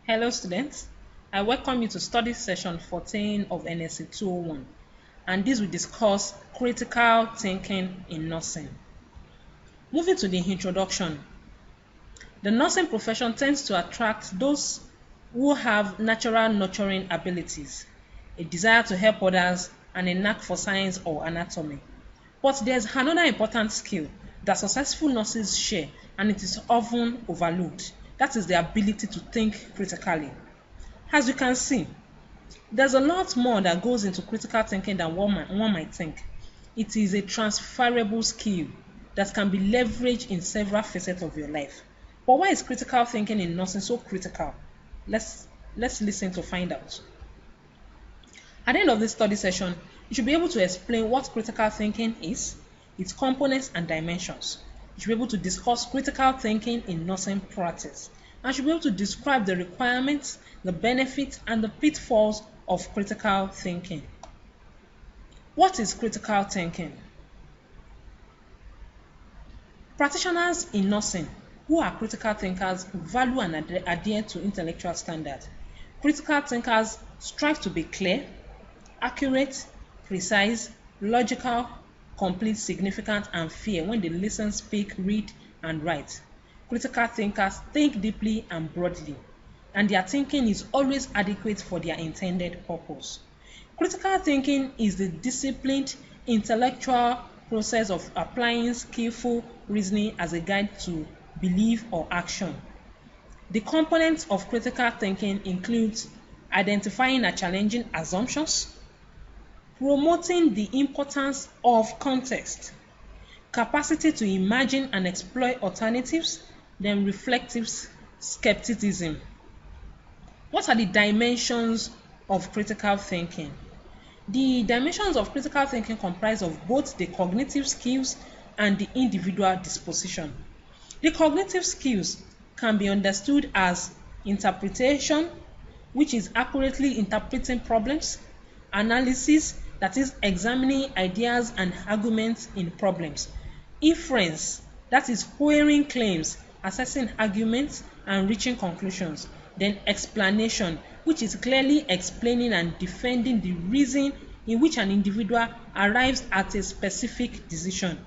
Hello students, I welcome you to study session 14 of NSC 201, and this will discuss critical thinking in nursing. Moving to the introduction, the nursing profession tends to attract those who have natural nurturing abilities, a desire to help others, and a knack for science or anatomy. But there's another important skill that successful nurses share, and it is often overlooked. That is the ability to think critically. As you can see, there's a lot more that goes into critical thinking than one might think. It is a transferable skill that can be leveraged in several facets of your life. But why is critical thinking in nursing so critical? Let's listen to find out. At the end of this study session, you should be able to explain what critical thinking is, its components and dimensions. You should be able to discuss critical thinking in nursing practice. And should be able to describe the requirements, the benefits, and the pitfalls of critical thinking. What is critical thinking? Practitioners in nursing who are critical thinkers value and adhere to intellectual standards. Critical thinkers strive to be clear, accurate, precise, logical, complete, significant, and fair when they listen, speak, read, and write. Critical thinkers think deeply and broadly, and their thinking is always adequate for their intended purpose. Critical thinking is the disciplined intellectual process of applying skillful reasoning as a guide to belief or action. The components of critical thinking include identifying and challenging assumptions, promoting the importance of context, capacity to imagine and explore alternatives, then reflective skepticism. What are the dimensions of critical thinking? The dimensions of critical thinking comprise of both the cognitive skills and the individual disposition. The cognitive skills can be understood as interpretation, which is accurately interpreting problems, analysis, that is examining ideas and arguments in problems, inference, that is querying claims, assessing arguments and reaching conclusions, then explanation, which is clearly explaining and defending the reason in which an individual arrives at a specific decision,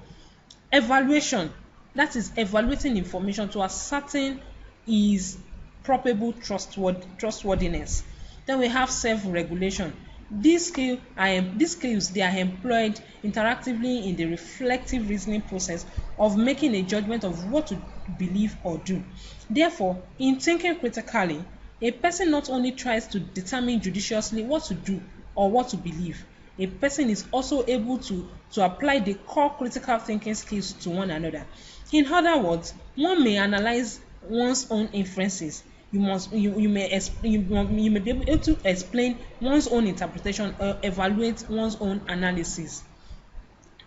evaluation, that is evaluating information to ascertain its probable trustworthiness. Then we have self-regulation. These skills they are employed interactively in the reflective reasoning process of making a judgment of what to believe or do. Therefore, in thinking critically, a person not only tries to determine judiciously what to do or what to believe, a person is also able to apply the core critical thinking skills to one another. In other words, one may analyze one's own inferences. You may be able to explain one's own interpretation or evaluate one's own analysis.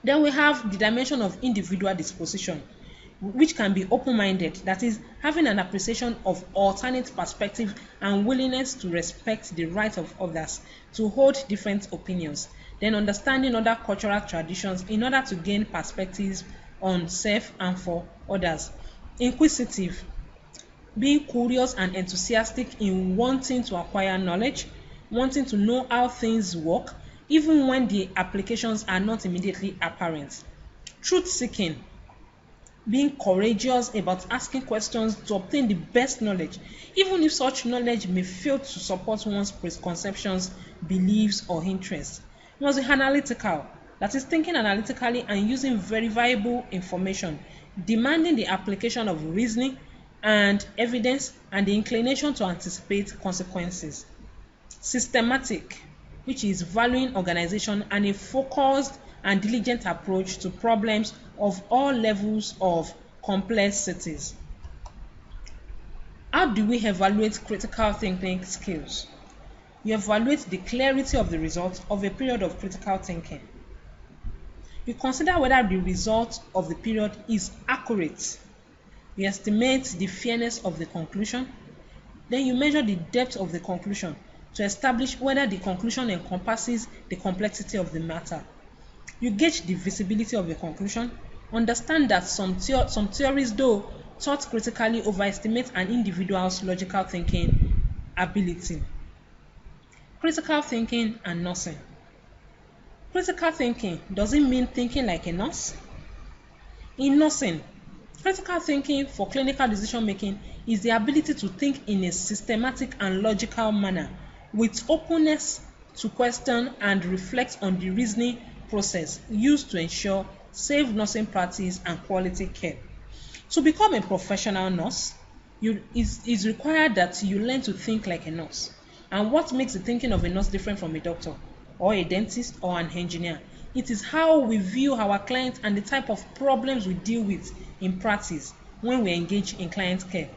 Then we have the dimension of individual disposition, which can be open-minded, that is, having an appreciation of alternate perspective and willingness to respect the right of others to hold different opinions. Then understanding other cultural traditions in order to gain perspectives on self and for others. Inquisitive, being curious and enthusiastic in wanting to acquire knowledge, wanting to know how things work, even when the applications are not immediately apparent. Truth-seeking, being courageous about asking questions to obtain the best knowledge, even if such knowledge may fail to support one's preconceptions, beliefs, or interests. It must be analytical, that is, thinking analytically and using verifiable information, demanding the application of reasoning and evidence and the inclination to anticipate consequences. Systematic, which is valuing organization and a focused and diligent approach to problems of all levels of complexities. How do we evaluate critical thinking skills? You evaluate the clarity of the result of a period of critical thinking. You consider whether the result of the period is accurate. You estimate the fairness of the conclusion. Then you measure the depth of the conclusion to establish whether the conclusion encompasses the complexity of the matter. You gauge the visibility of the conclusion. Understand that some theories, though taught critically, overestimate an individual's logical thinking ability. Critical thinking and nursing. Critical thinking, does it mean thinking like a nurse? In nursing, critical thinking for clinical decision making is the ability to think in a systematic and logical manner with openness to question and reflect on the reasoning process used to ensure safe nursing practice and quality care. To become a professional nurse, it's required that you learn to think like a nurse. And what makes the thinking of a nurse different from a doctor or a dentist or an engineer? It is how we view our clients and the type of problems we deal with in practice when we engage in client care.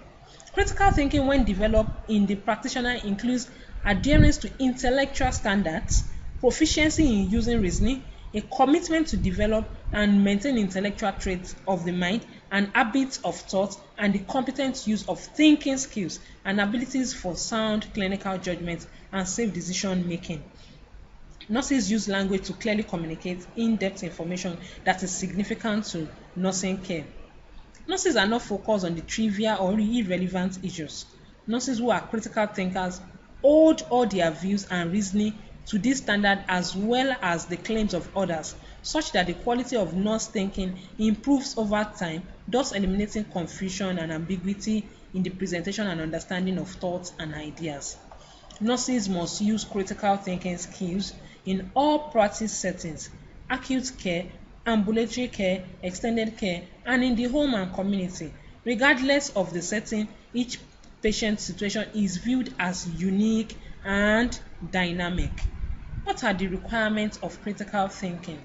Critical thinking, when developed in the practitioner, includes adherence to intellectual standards, proficiency in using reasoning, a commitment to develop and maintain intellectual traits of the mind and habits of thought, and the competent use of thinking skills and abilities for sound clinical judgment and safe decision making. Nurses use language to clearly communicate in-depth information that is significant to nursing care. Nurses are not focused on the trivial or irrelevant issues. Nurses who are critical thinkers hold all their views and reasoning to this standard as well as the claims of others, such that the quality of nurse thinking improves over time, thus eliminating confusion and ambiguity in the presentation and understanding of thoughts and ideas. Nurses must use critical thinking skills in all practice settings: acute care, ambulatory care, extended care, and in the home and community. Regardless of the setting, each patient situation is viewed as unique and dynamic. What are the requirements of critical thinking?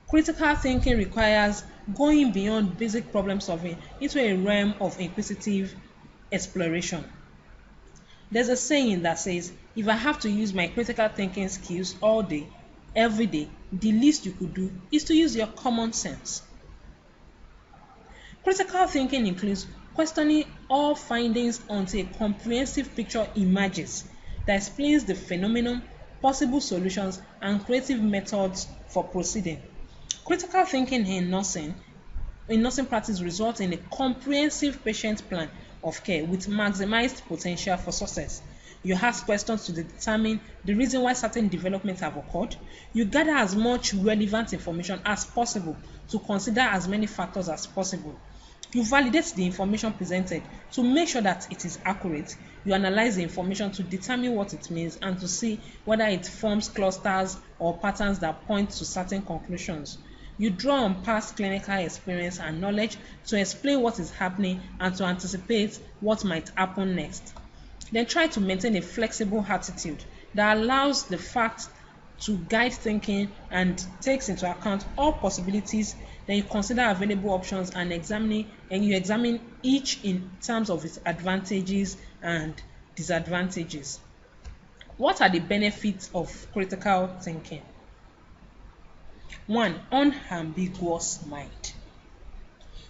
Critical thinking requires going beyond basic problem solving into a realm of inquisitive exploration. There's a saying that says, if I have to use my critical thinking skills all day, every day, the least you could do is to use your common sense. Critical thinking includes questioning all findings until a comprehensive picture emerges that explains the phenomenon, possible solutions, and creative methods for proceeding. Critical thinking in nursing practice results in a comprehensive patient plan of care with maximized potential for success. You ask questions to determine the reason why certain developments have occurred. You gather as much relevant information as possible to consider as many factors as possible. You validate the information presented to make sure that it is accurate. You analyze the information to determine what it means and to see whether it forms clusters or patterns that point to certain conclusions. You draw on past clinical experience and knowledge to explain what is happening and to anticipate what might happen next. Then try to maintain a flexible attitude that allows the facts to guide thinking and takes into account all possibilities. Then you consider available options and you examine each in terms of its advantages and disadvantages. What are the benefits of critical thinking? 1. Unambiguous mind.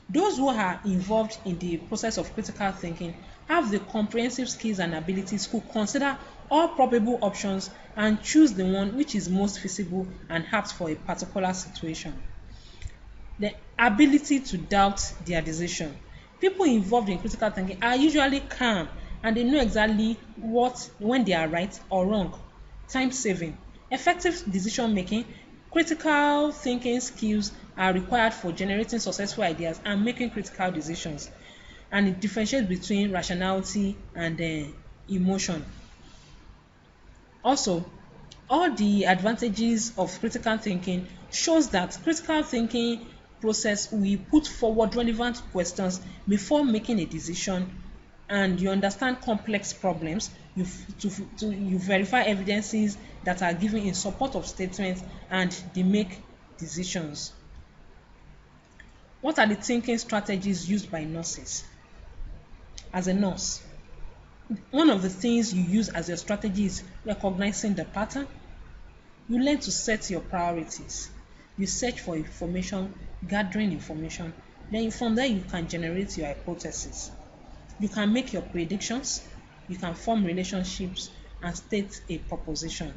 Those who are involved in the process of critical thinking have the comprehensive skills and abilities to consider all probable options and choose the one which is most feasible and apt for a particular situation. The ability to doubt their decision. People involved in critical thinking are usually calm and they know exactly when they are right or wrong. Time saving. Effective decision making. Critical thinking skills are required for generating successful ideas and making critical decisions, and it differentiates between rationality and emotion. Also, all the advantages of critical thinking shows that critical thinking process will put forward relevant questions before making a decision, and you understand complex problems. You verify evidences that are given in support of statements, and they make decisions. What are the thinking strategies used by nurses? As a nurse, one of the things you use as your strategy is recognizing the pattern. You learn to set your priorities. You search for information, gathering information. Then from there you can generate your hypothesis. You can make your predictions. You can form relationships and state a proposition.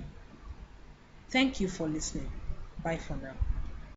Thank you for listening. Bye for now.